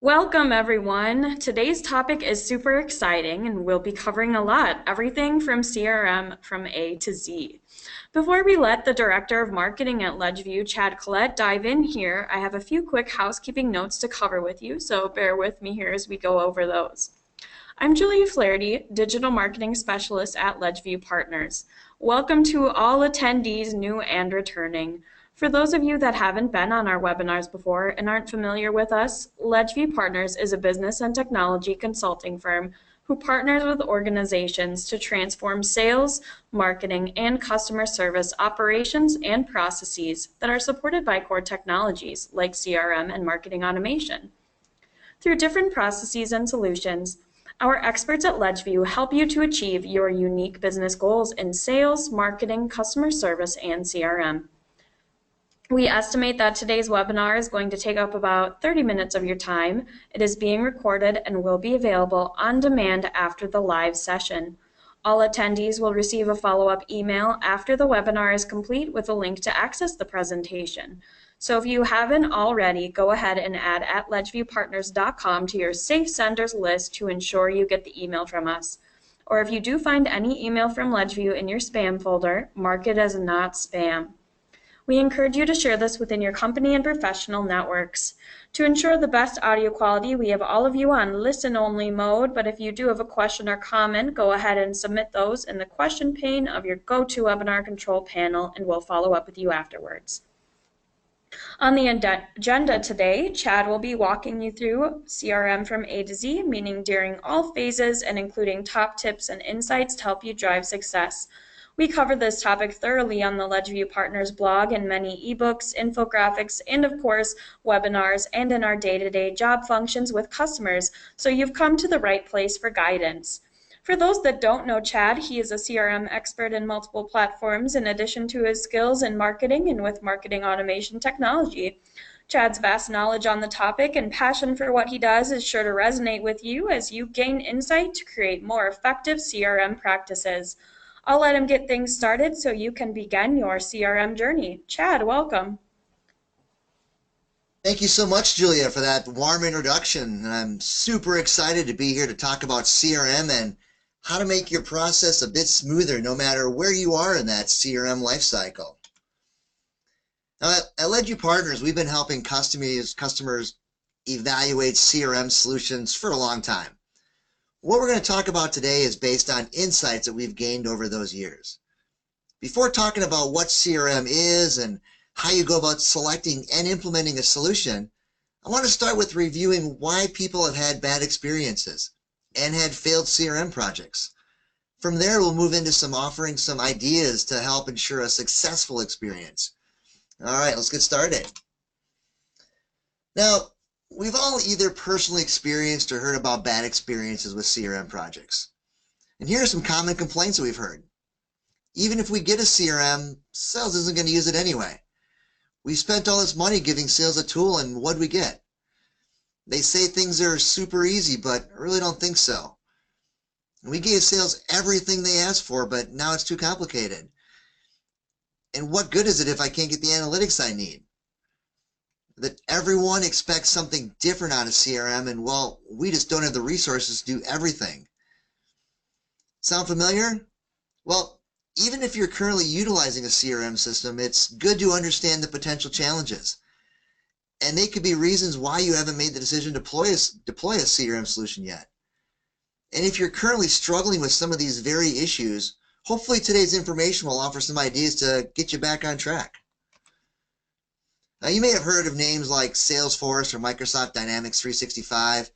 Welcome everyone. Today's topic is super exciting and we'll be covering a lot, everything from CRM from A to Z. Before we let the Director of Marketing at Ledgeview, Chad Collette, dive in here, I have a few quick housekeeping notes to cover with you, so bear with me here as we go over those. I'm Julia Flaherty, Digital Marketing Specialist at Ledgeview Partners. Welcome to all attendees, new and returning. For those of you that haven't been on our webinars before and aren't familiar with us, Ledgeview Partners is a business and technology consulting firm who partners with organizations to transform sales, marketing, and customer service operations and processes that are supported by core technologies like CRM and marketing automation. Through different processes and solutions, our experts at Ledgeview help you to achieve your unique business goals in sales, marketing, customer service, and CRM. We estimate that today's webinar is going to take up about 30 minutes of your time. It is being recorded and will be available on demand after the live session. All attendees will receive a follow-up email after the webinar is complete with a link to access the presentation. So if you haven't already, go ahead and add @ledgeviewpartners.com to your safe senders list to ensure you get the email from us. Or if you do find any email from Ledgeview in your spam folder, mark it as not spam. We encourage you to share this within your company and professional networks. To ensure the best audio quality, we have all of you on listen-only mode, but if you do have a question or comment, go ahead and submit those in the question pane of your GoToWebinar control panel, and we'll follow up with you afterwards. On the agenda today, Chad will be walking you through CRM from A to Z, meaning during all phases and including top tips and insights to help you drive success. We covered this topic thoroughly on the Ledgeview Partners blog and many ebooks, infographics, and of course, webinars and in our day-to-day job functions with customers, so you've come to the right place for guidance. For those that don't know Chad, he is a CRM expert in multiple platforms in addition to his skills in marketing and with marketing automation technology. Chad's vast knowledge on the topic and passion for what he does is sure to resonate with you as you gain insight to create more effective CRM practices. I'll let him get things started so you can begin your CRM journey. Chad, welcome. Thank you so much, Julia, for that warm introduction. I'm super excited to be here to talk about CRM and how to make your process a bit smoother no matter where you are in that CRM lifecycle. Now, at Ledgeview Partners, we've been helping customers evaluate CRM solutions for a long time. What we're going to talk about today is based on insights that we've gained over those years. Before talking about what CRM is and how you go about selecting and implementing a solution, I want to start with reviewing why people have had bad experiences and had failed CRM projects. From there, we'll move into offering some ideas to help ensure a successful experience. All right, let's get started. Now, we've all either personally experienced or heard about bad experiences with CRM projects. And here are some common complaints that we've heard. Even if we get a CRM, sales isn't going to use it anyway. We spent all this money giving sales a tool, and what'd we get? They say things are super easy, but I really don't think so. And we gave sales everything they asked for, but now it's too complicated. And what good is it if I can't get the analytics I need? That everyone expects something different out of CRM, and well, we just don't have the resources to do everything. Sound familiar? Well, even if you're currently utilizing a CRM system, it's good to understand the potential challenges. And they could be reasons why you haven't made the decision to deploy a CRM solution yet. And if you're currently struggling with some of these very issues, hopefully today's information will offer some ideas to get you back on track. Now, you may have heard of names like Salesforce or Microsoft Dynamics 365.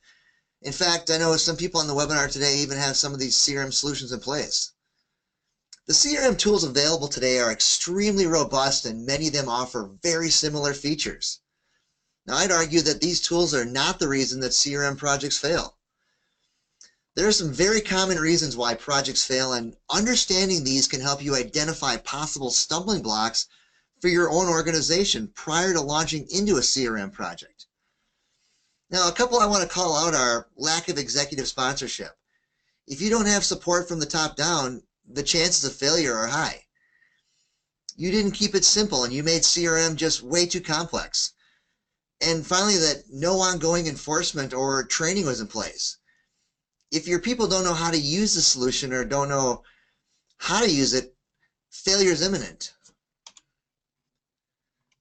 In fact, I know some people on the webinar today even have some of these CRM solutions in place. The CRM tools available today are extremely robust, and many of them offer very similar features. Now, I'd argue that these tools are not the reason that CRM projects fail. There are some very common reasons why projects fail, and understanding these can help you identify possible stumbling blocks for your own organization prior to launching into a CRM project. Now, a couple I want to call out are lack of executive sponsorship. If you don't have support from the top down, the chances of failure are high. You didn't keep it simple and you made CRM just way too complex. And finally, that no ongoing enforcement or training was in place. If your people don't know how to use the solution or don't know how to use it, failure is imminent.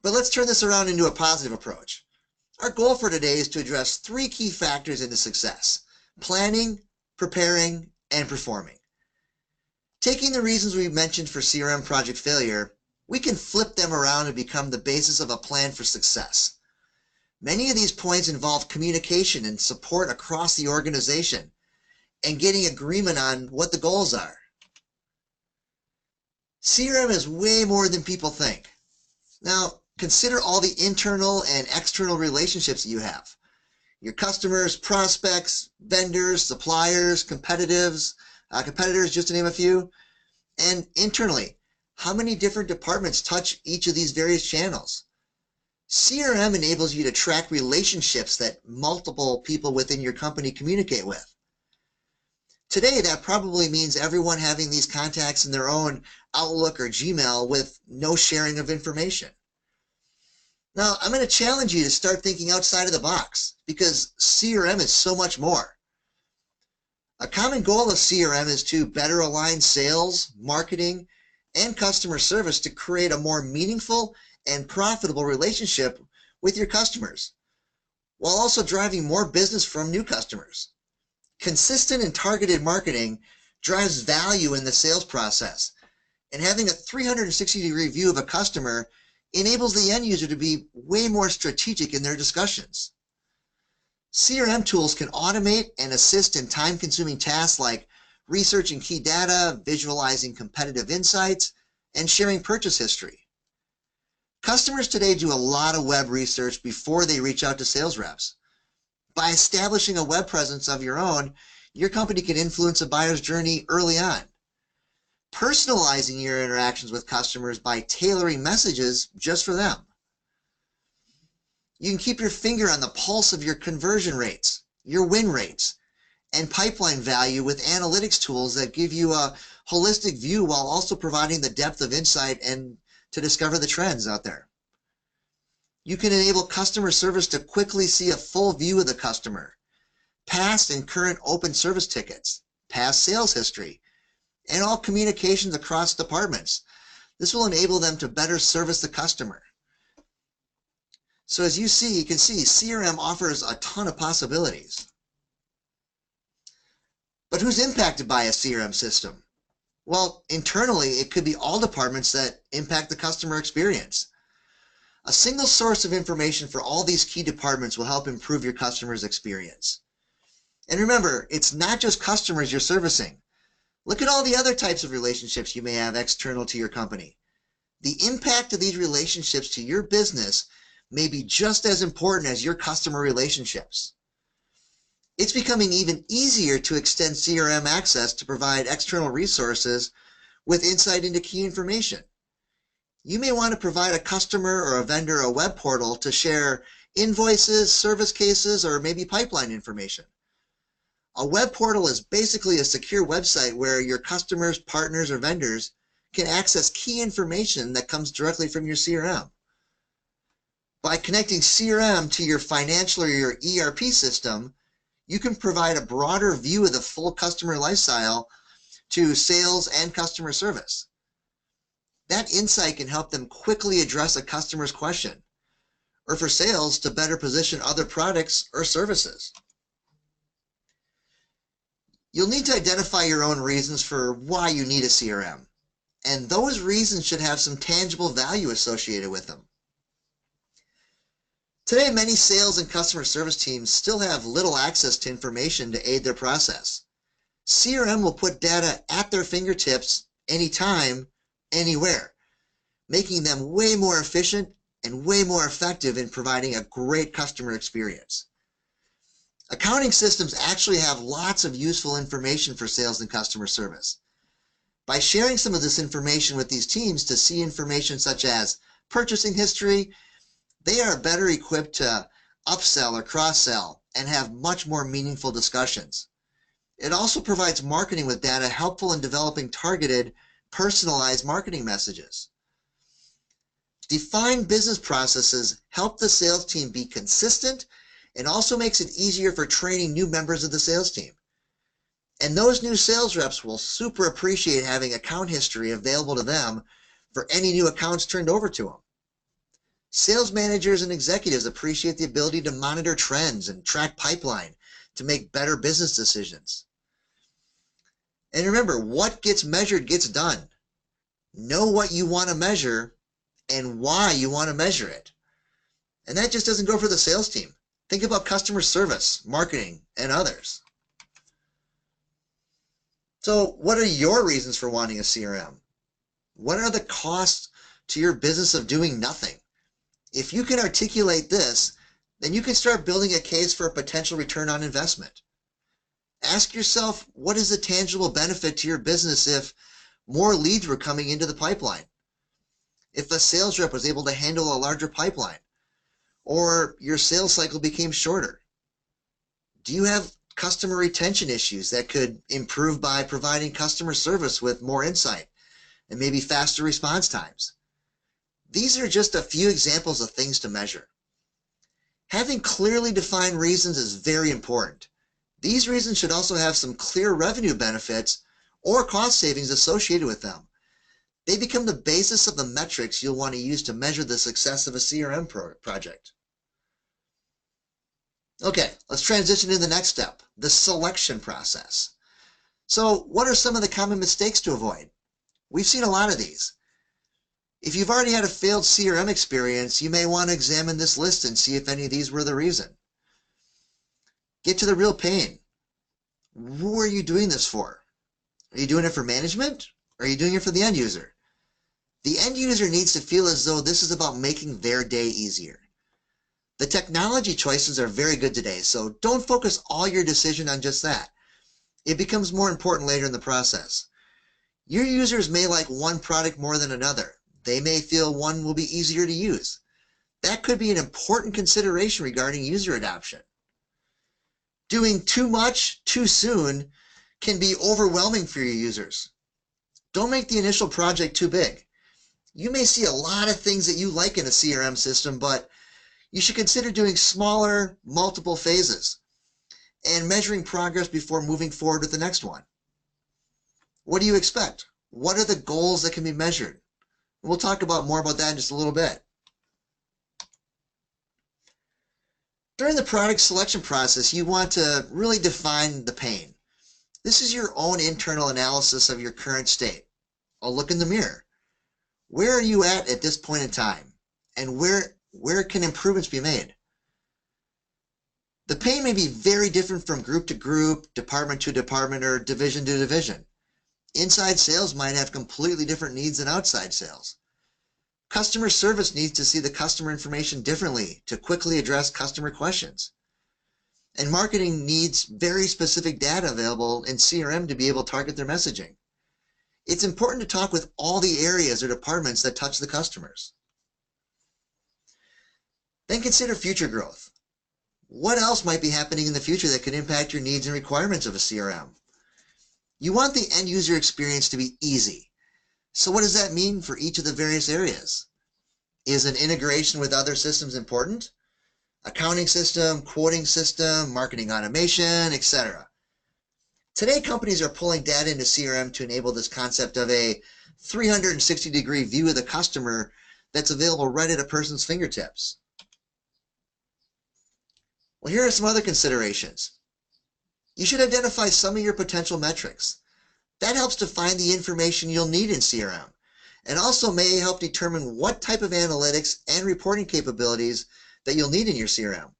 But let's turn this around into a positive approach. Our goal for today is to address 3 key factors into success: planning, preparing, and performing. Taking the reasons we've mentioned for CRM project failure, we can flip them around and become the basis of a plan for success. Many of these points involve communication and support across the organization and getting agreement on what the goals are. CRM is way more than people think. Now, consider all the internal and external relationships that you have. Your customers, prospects, vendors, suppliers, competitors, just to name a few. And internally, how many different departments touch each of these various channels? CRM enables you to track relationships that multiple people within your company communicate with. Today, that probably means everyone having these contacts in their own Outlook or Gmail with no sharing of information. Now, I'm going to challenge you to start thinking outside of the box because CRM is so much more. A common goal of CRM is to better align sales, marketing, and customer service to create a more meaningful and profitable relationship with your customers, while also driving more business from new customers. Consistent and targeted marketing drives value in the sales process, and having a 360-degree view of a customer enables the end user to be way more strategic in their discussions. CRM tools can automate and assist in time-consuming tasks like researching key data, visualizing competitive insights, and sharing purchase history. Customers today do a lot of web research before they reach out to sales reps. By establishing a web presence of your own, your company can influence a buyer's journey early on. Personalizing your interactions with customers by tailoring messages just for them. You can keep your finger on the pulse of your conversion rates, your win rates, and pipeline value with analytics tools that give you a holistic view while also providing the depth of insight and to discover the trends out there. You can enable customer service to quickly see a full view of the customer, past and current open service tickets, past sales history, and all communications across departments. This will enable them to better service the customer. So as you can see, CRM offers a ton of possibilities. But who's impacted by a CRM system? Well, internally, it could be all departments that impact the customer experience. A single source of information for all these key departments will help improve your customer's experience. And remember, it's not just customers you're servicing. Look at all the other types of relationships you may have external to your company. The impact of these relationships to your business may be just as important as your customer relationships. It's becoming even easier to extend CRM access to provide external resources with insight into key information. You may want to provide a customer or a vendor a web portal to share invoices, service cases, or maybe pipeline information. A web portal is basically a secure website where your customers, partners, or vendors can access key information that comes directly from your CRM. By connecting CRM to your financial or your ERP system, you can provide a broader view of the full customer lifecycle to sales and customer service. That insight can help them quickly address a customer's question, or for sales to better position other products or services. You'll need to identify your own reasons for why you need a CRM, and those reasons should have some tangible value associated with them. Today, many sales and customer service teams still have little access to information to aid their process. CRM will put data at their fingertips anytime, anywhere, making them way more efficient and way more effective in providing a great customer experience. Accounting systems actually have lots of useful information for sales and customer service. By sharing some of this information with these teams to see information such as purchasing history, they are better equipped to upsell or cross-sell and have much more meaningful discussions. It also provides marketing with data helpful in developing targeted, personalized marketing messages. Defined business processes help the sales team be consistent and also makes it easier for training new members of the sales team. And those new sales reps will super appreciate having account history available to them for any new accounts turned over to them. Sales managers and executives appreciate the ability to monitor trends and track pipeline to make better business decisions. And remember, what gets measured gets done. Know what you want to measure and why you want to measure it. And that just doesn't go for the sales team. Think about customer service, marketing, and others. So what are your reasons for wanting a CRM? What are the costs to your business of doing nothing? If you can articulate this, then you can start building a case for a potential return on investment. Ask yourself, what is the tangible benefit to your business if more leads were coming into the pipeline? If a sales rep was able to handle a larger pipeline, or your sales cycle became shorter? Do you have customer retention issues that could improve by providing customer service with more insight and maybe faster response times? These are just a few examples of things to measure. Having clearly defined reasons is very important. These reasons should also have some clear revenue benefits or cost savings associated with them. They become the basis of the metrics you'll want to use to measure the success of a CRM project. Okay, let's transition to the next step, the selection process. So what are some of the common mistakes to avoid? We've seen a lot of these. If you've already had a failed CRM experience, you may want to examine this list and see if any of these were the reason. Get to the real pain. Who are you doing this for? Are you doing it for management? Or are you doing it for the end user? The end user needs to feel as though this is about making their day easier. The technology choices are very good today, so don't focus all your decision on just that. It becomes more important later in the process. Your users may like one product more than another. They may feel one will be easier to use. That could be an important consideration regarding user adoption. Doing too much too soon can be overwhelming for your users. Don't make the initial project too big. You may see a lot of things that you like in a CRM system, but you should consider doing smaller, multiple phases and measuring progress before moving forward with the next one. What do you expect? What are the goals that can be measured? We'll talk more about that in just a little bit. During the product selection process, you want to really define the pain. This is your own internal analysis of your current state. A look in the mirror. Where are you at this point in time? And where can improvements be made? The pain may be very different from group to group, department to department, or division to division. Inside sales might have completely different needs than outside sales. Customer service needs to see the customer information differently to quickly address customer questions. And marketing needs very specific data available in CRM to be able to target their messaging. It's important to talk with all the areas or departments that touch the customers. Then consider future growth. What else might be happening in the future that could impact your needs and requirements of a CRM? You want the end user experience to be easy. So what does that mean for each of the various areas? Is an integration with other systems important? Accounting system, quoting system, marketing automation, etc. Today, companies are pulling data into CRM to enable this concept of a 360-degree view of the customer that's available right at a person's fingertips. Well, here are some other considerations. You should identify some of your potential metrics. That helps define the information you'll need in CRM, and also may help determine what type of analytics and reporting capabilities that you'll need in your CRM.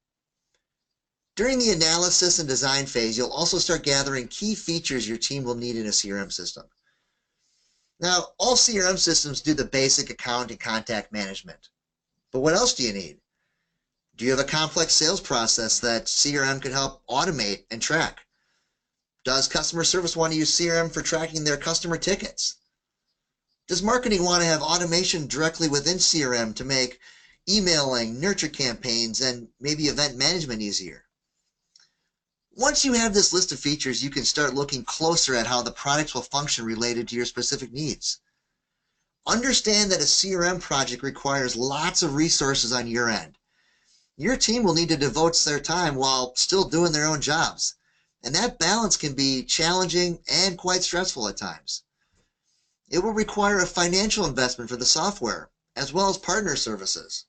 During the analysis and design phase, you'll also start gathering key features your team will need in a CRM system. Now, all CRM systems do the basic account and contact management. But what else do you need? Do you have a complex sales process that CRM can help automate and track? Does customer service want to use CRM for tracking their customer tickets? Does marketing want to have automation directly within CRM to make emailing, nurture campaigns, and maybe event management easier? Once you have this list of features, you can start looking closer at how the products will function related to your specific needs. Understand that a CRM project requires lots of resources on your end. Your team will need to devote their time while still doing their own jobs. And that balance can be challenging and quite stressful at times. It will require a financial investment for the software, as well as partner services.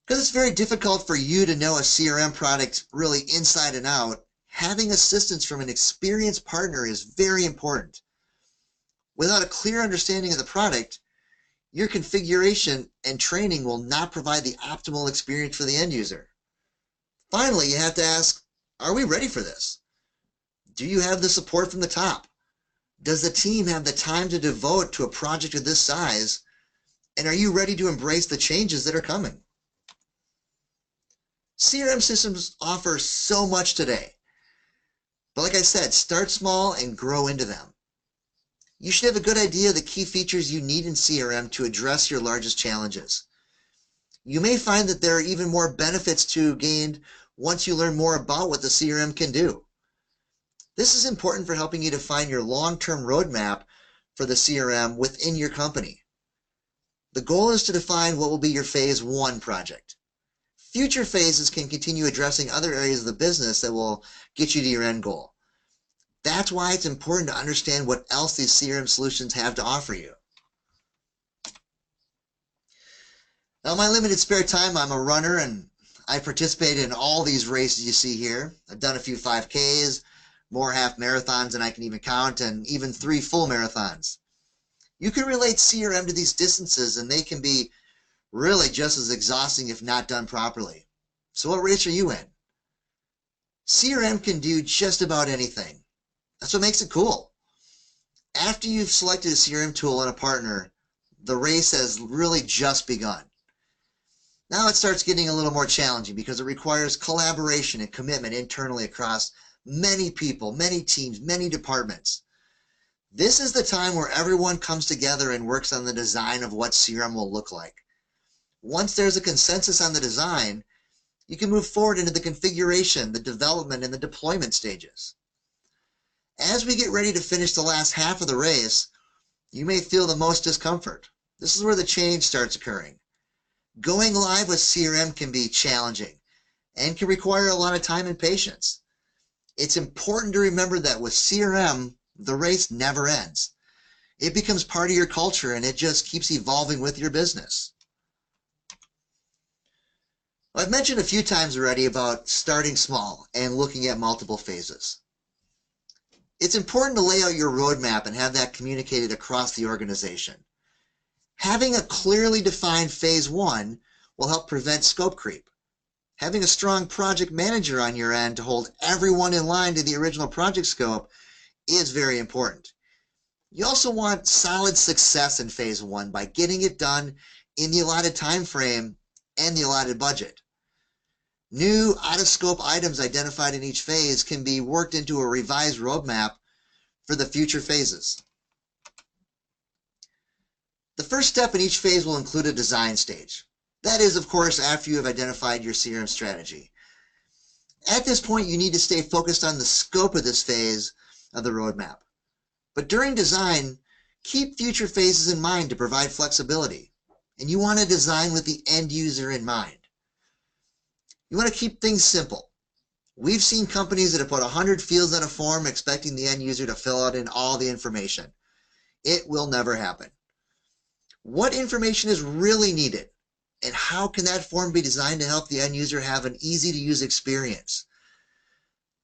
Because it's very difficult for you to know a CRM product really inside and out, having assistance from an experienced partner is very important. Without a clear understanding of the product, your configuration and training will not provide the optimal experience for the end user. Finally, you have to ask, are we ready for this? Do you have the support from the top? Does the team have the time to devote to a project of this size? And are you ready to embrace the changes that are coming? CRM systems offer so much today. But like I said, start small and grow into them. You should have a good idea of the key features you need in CRM to address your largest challenges. You may find that there are even more benefits to gain once you learn more about what the CRM can do. This is important for helping you define your long-term roadmap for the CRM within your company. The goal is to define what will be your phase 1 project. Future phases can continue addressing other areas of the business that will get you to your end goal. That's why it's important to understand what else these CRM solutions have to offer you. Now, in my limited spare time, I'm a runner and I participate in all these races you see here. I've done a few 5Ks, more half marathons than I can even count, and even 3 full marathons. You can relate CRM to these distances and they can be really just as exhausting if not done properly. So what race are you in? CRM can do just about anything. That's what makes it cool. After you've selected a CRM tool and a partner, the race has really just begun. Now it starts getting a little more challenging because it requires collaboration and commitment internally across many people, many teams, many departments. This is the time where everyone comes together and works on the design of what CRM will look like. Once there's a consensus on the design, you can move forward into the configuration, the development, and the deployment stages. As we get ready to finish the last half of the race, you may feel the most discomfort. This is where the change starts occurring. Going live with CRM can be challenging and can require a lot of time and patience. It's important to remember that with CRM, the race never ends. It becomes part of your culture and it just keeps evolving with your business. I've mentioned a few times already about starting small and looking at multiple phases. It's important to lay out your roadmap and have that communicated across the organization. Having a clearly defined phase 1 will help prevent scope creep. Having a strong project manager on your end to hold everyone in line to the original project scope is very important. You also want solid success in phase 1 by getting it done in the allotted time frame and the allotted budget. New out-of-scope items identified in each phase can be worked into a revised roadmap for the future phases. The first step in each phase will include a design stage. That is, of course, after you have identified your CRM strategy. At this point, you need to stay focused on the scope of this phase of the roadmap. But during design, keep future phases in mind to provide flexibility. And you want to design with the end user in mind. You want to keep things simple. We've seen companies that have put 100 fields on a form expecting the end user to fill out in all the information. It will never happen. What information is really needed? And how can that form be designed to help the end user have an easy-to-use experience?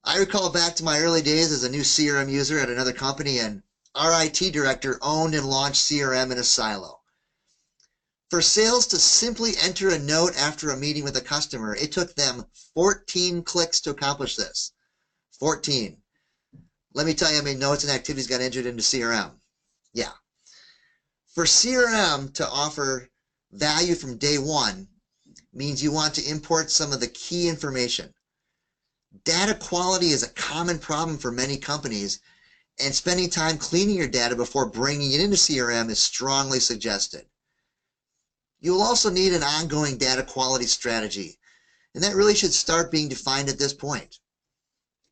I recall back to my early days as a new CRM user at another company, and our IT director owned and launched CRM in a silo. For sales to simply enter a note after a meeting with a customer, it took them 14 clicks to accomplish this. 14. Let me tell you how many notes and activities got entered into CRM. Yeah. For CRM to offer value from day one means you want to import some of the key information. Data quality is a common problem for many companies, and spending time cleaning your data before bringing it into CRM is strongly suggested. You will also need an ongoing data quality strategy, and that really should start being defined at this point.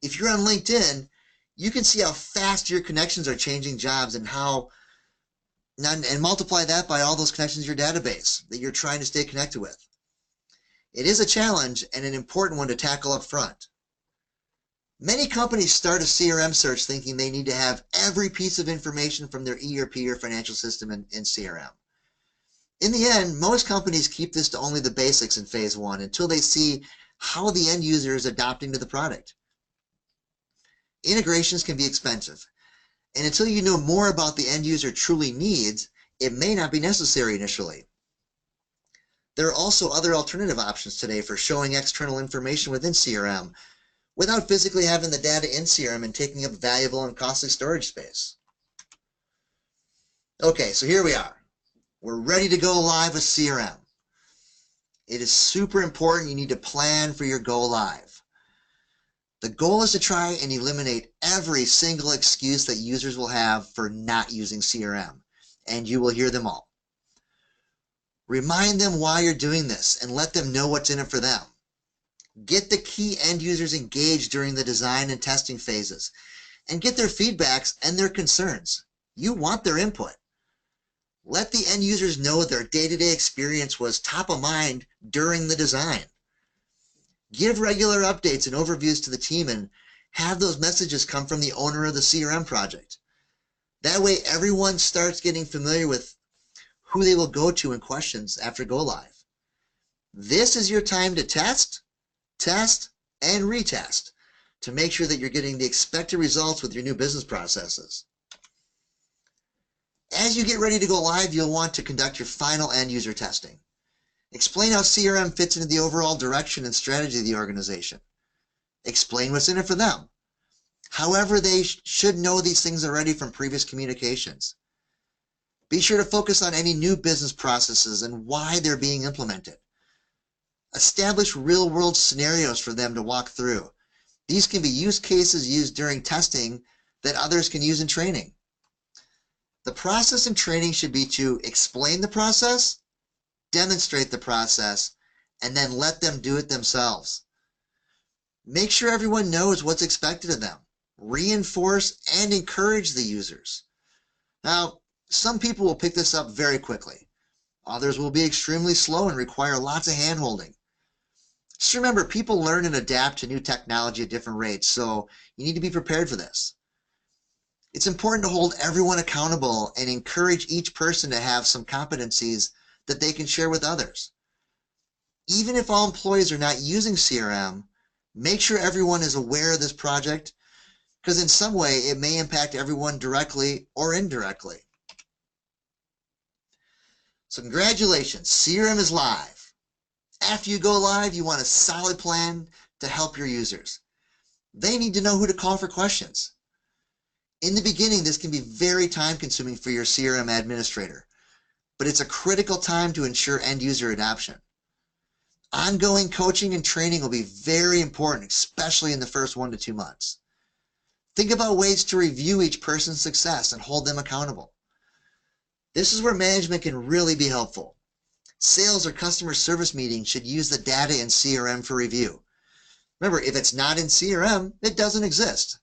If you're on LinkedIn, you can see how fast your connections are changing jobs and how And multiply that by all those connections in your database that you're trying to stay connected with. It is a challenge and an important one to tackle up front. Many companies start a CRM search thinking they need to have every piece of information from their ERP or financial system in CRM. In the end, most companies keep this to only the basics in phase one until they see how the end user is adapting to the product. Integrations can be expensive, and until you know more about the end user truly needs, it may not be necessary initially. There are also other alternative options today for showing external information within CRM without physically having the data in CRM and taking up valuable and costly storage space. Okay, so here we are. We're ready to go live with CRM. It is super important you need to plan for your go live. The goal is to try and eliminate every single excuse that users will have for not using CRM, and you will hear them all. Remind them why you're doing this and let them know what's in it for them. Get the key end users engaged during the design and testing phases and get their feedbacks and their concerns. You want their input. Let the end users know their day-to-day experience was top of mind during the design. Give regular updates and overviews to the team and have those messages come from the owner of the CRM project. That way everyone starts getting familiar with who they will go to in questions after go live. This is your time to test, and retest to make sure that you're getting the expected results with your new business processes. As you get ready to go live, you'll want to conduct your final end user testing. Explain how CRM fits into the overall direction and strategy of the organization. Explain what's in it for them. However, they should know these things already from previous communications. Be sure to focus on any new business processes and why they're being implemented. Establish real-world scenarios for them to walk through. These can be use cases used during testing that others can use in training. The process in training should be to explain the process, demonstrate the process, and then let them do it themselves. Make sure everyone knows what's expected of them. Reinforce and encourage the users. Now, some people will pick this up very quickly. Others will be extremely slow and require lots of hand-holding. Just remember, people learn and adapt to new technology at different rates, so you need to be prepared for this. It's important to hold everyone accountable and encourage each person to have some competencies that they can share with others. Even if all employees are not using CRM, make sure everyone is aware of this project, because in some way it may impact everyone directly or indirectly. So congratulations, CRM is live. After you go live, you want a solid plan to help your users. They need to know who to call for questions. In the beginning, this can be very time-consuming for your CRM administrator, but it's a critical time to ensure end-user adoption. Ongoing coaching and training will be very important, especially in the first 1 to 2 months. Think about ways to review each person's success and hold them accountable. This is where management can really be helpful. Sales or customer service meetings should use the data in CRM for review. Remember, if it's not in CRM, it doesn't exist.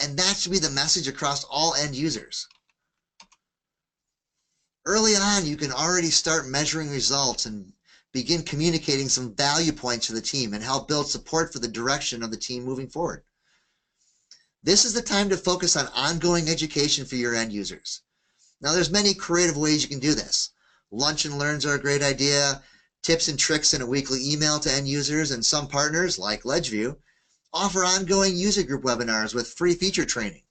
And that should be the message across all end users. Early on, you can already start measuring results and begin communicating some value points to the team and help build support for the direction of the team moving forward. This is the time to focus on ongoing education for your end users. Now, there's many creative ways you can do this. Lunch and learns are a great idea. Tips and tricks in a weekly email to end users, and some partners, like LedgeView, offer ongoing user group webinars with free feature training.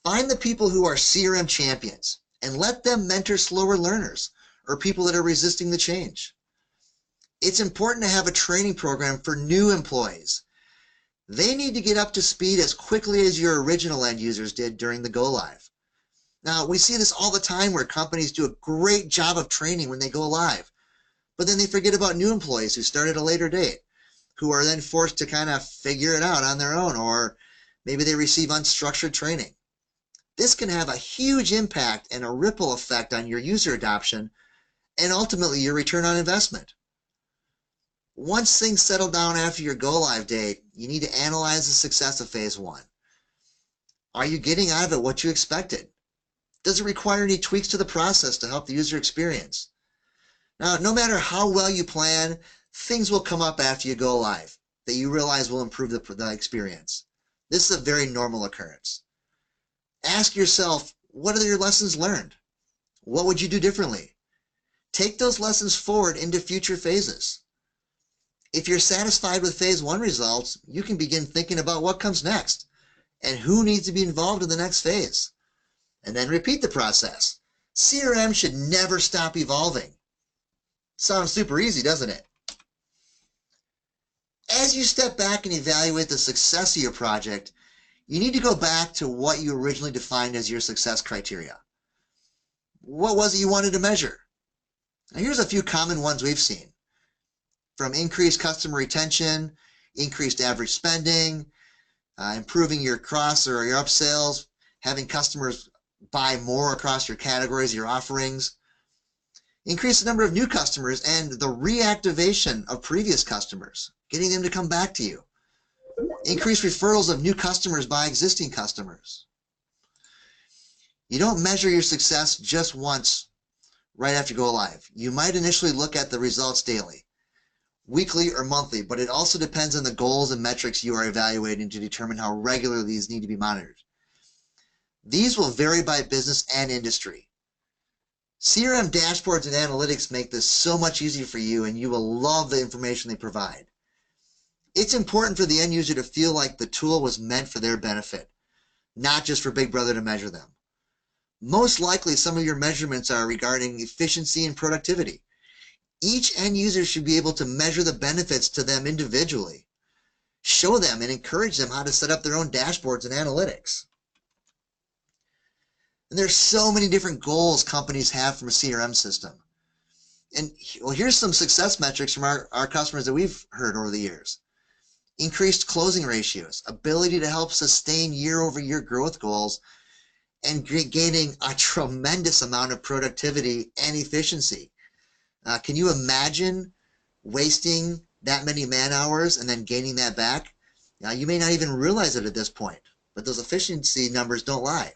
Find the people who are CRM champions and let them mentor slower learners or people that are resisting the change. It's important to have a training program for new employees. They need to get up to speed as quickly as your original end users did during the go live. Now, we see this all the time where companies do a great job of training when they go live, but then they forget about new employees who start at a later date, who are then forced to kind of figure it out on their own, or maybe they receive unstructured training. This can have a huge impact and a ripple effect on your user adoption and ultimately your return on investment. Once things settle down after your go live date, you need to analyze the success of phase one. Are you getting out of it what you expected? Does it require any tweaks to the process to help the user experience? Now, no matter how well you plan, things will come up after you go live that you realize will improve the experience. This is a very normal occurrence. Ask yourself, what are your lessons learned? What would you do differently? Take those lessons forward into future phases. If you're satisfied with phase 1 results, you can begin thinking about what comes next and who needs to be involved in the next phase. And then repeat the process. CRM should never stop evolving. Sounds super easy, doesn't it? As you step back and evaluate the success of your project, you need to go back to what you originally defined as your success criteria. What was it you wanted to measure? Now, here's a few common ones we've seen. From increased customer retention, increased average spending, improving your cross or your upsells, having customers buy more across your categories, your offerings, increase the number of new customers and the reactivation of previous customers, getting them to come back to you, increase referrals of new customers by existing customers. You don't measure your success just once right after you go live. You might initially look at the results daily, weekly or monthly, but it also depends on the goals and metrics you are evaluating to determine how regularly these need to be monitored. These will vary by business and industry. CRM dashboards and analytics make this so much easier for you, and you will love the information they provide. It's important for the end user to feel like the tool was meant for their benefit, not just for Big Brother to measure them. Most likely, some of your measurements are regarding efficiency and productivity. Each end user should be able to measure the benefits to them individually, show them and encourage them how to set up their own dashboards and analytics. And there's so many different goals companies have from a CRM system. And well, here's some success metrics from our customers that we've heard over the years. Increased closing ratios, ability to help sustain year-over-year growth goals, and gaining a tremendous amount of productivity and efficiency. Can you imagine wasting that many man hours and then gaining that back? You may not even realize it at this point, but those efficiency numbers don't lie.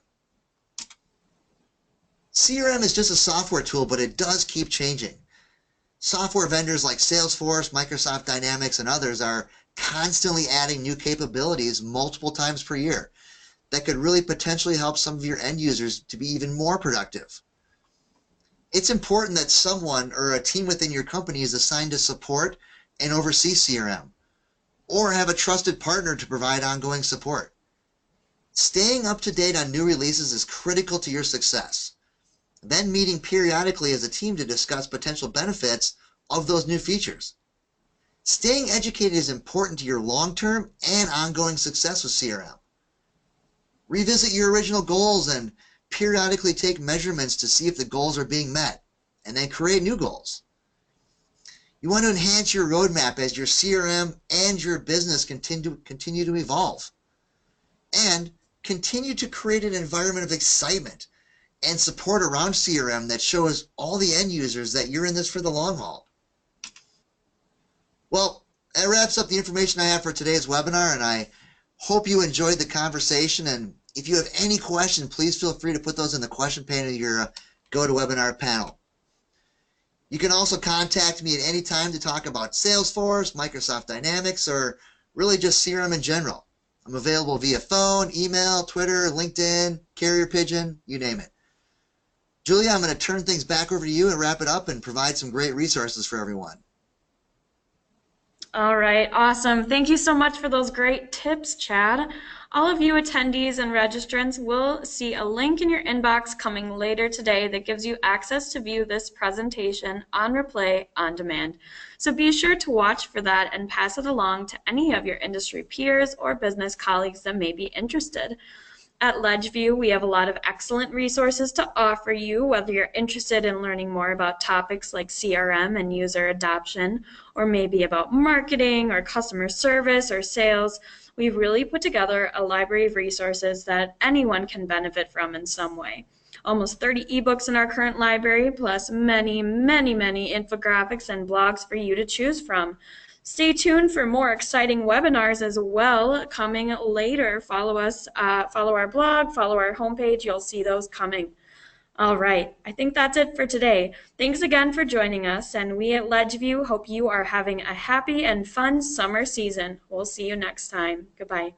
CRM is just a software tool, but it does keep changing. Software vendors like Salesforce, Microsoft Dynamics, and others are constantly adding new capabilities multiple times per year that could really potentially help some of your end users to be even more productive. It's important that someone or a team within your company is assigned to support and oversee CRM, or have a trusted partner to provide ongoing support. Staying up to date on new releases is critical to your success. Then meeting periodically as a team to discuss potential benefits of those new features. Staying educated is important to your long-term and ongoing success with CRM. Revisit your original goals and periodically take measurements to see if the goals are being met, and then create new goals. You want to enhance your roadmap as your CRM and your business continue to evolve. And continue to create an environment of excitement and support around CRM that shows all the end users that you're in this for the long haul. Well, that wraps up the information I have for today's webinar, and I hope you enjoyed the conversation. And if you have any questions, please feel free to put those in the question pane of your GoToWebinar panel. You can also contact me at any time to talk about Salesforce, Microsoft Dynamics, or really just CRM in general. I'm available via phone, email, Twitter, LinkedIn, carrier pigeon, you name it. Julia, I'm going to turn things back over to you and wrap it up and provide some great resources for everyone. All right, awesome. Thank you so much for those great tips, Chad. All of you attendees and registrants will see a link in your inbox coming later today that gives you access to view this presentation on replay on demand. So be sure to watch for that and pass it along to any of your industry peers or business colleagues that may be interested. At LedgeView, we have a lot of excellent resources to offer you, whether you're interested in learning more about topics like CRM and user adoption, or maybe about marketing or customer service or sales. We've really put together a library of resources that anyone can benefit from in some way. Almost 30 ebooks in our current library, plus many, many, many infographics and blogs for you to choose from. Stay tuned for more exciting webinars as well coming later. Follow us, follow our blog, follow our homepage. You'll see those coming. All right, I think that's it for today. Thanks again for joining us, and we at Ledgeview hope you are having a happy and fun summer season. We'll see you next time. Goodbye.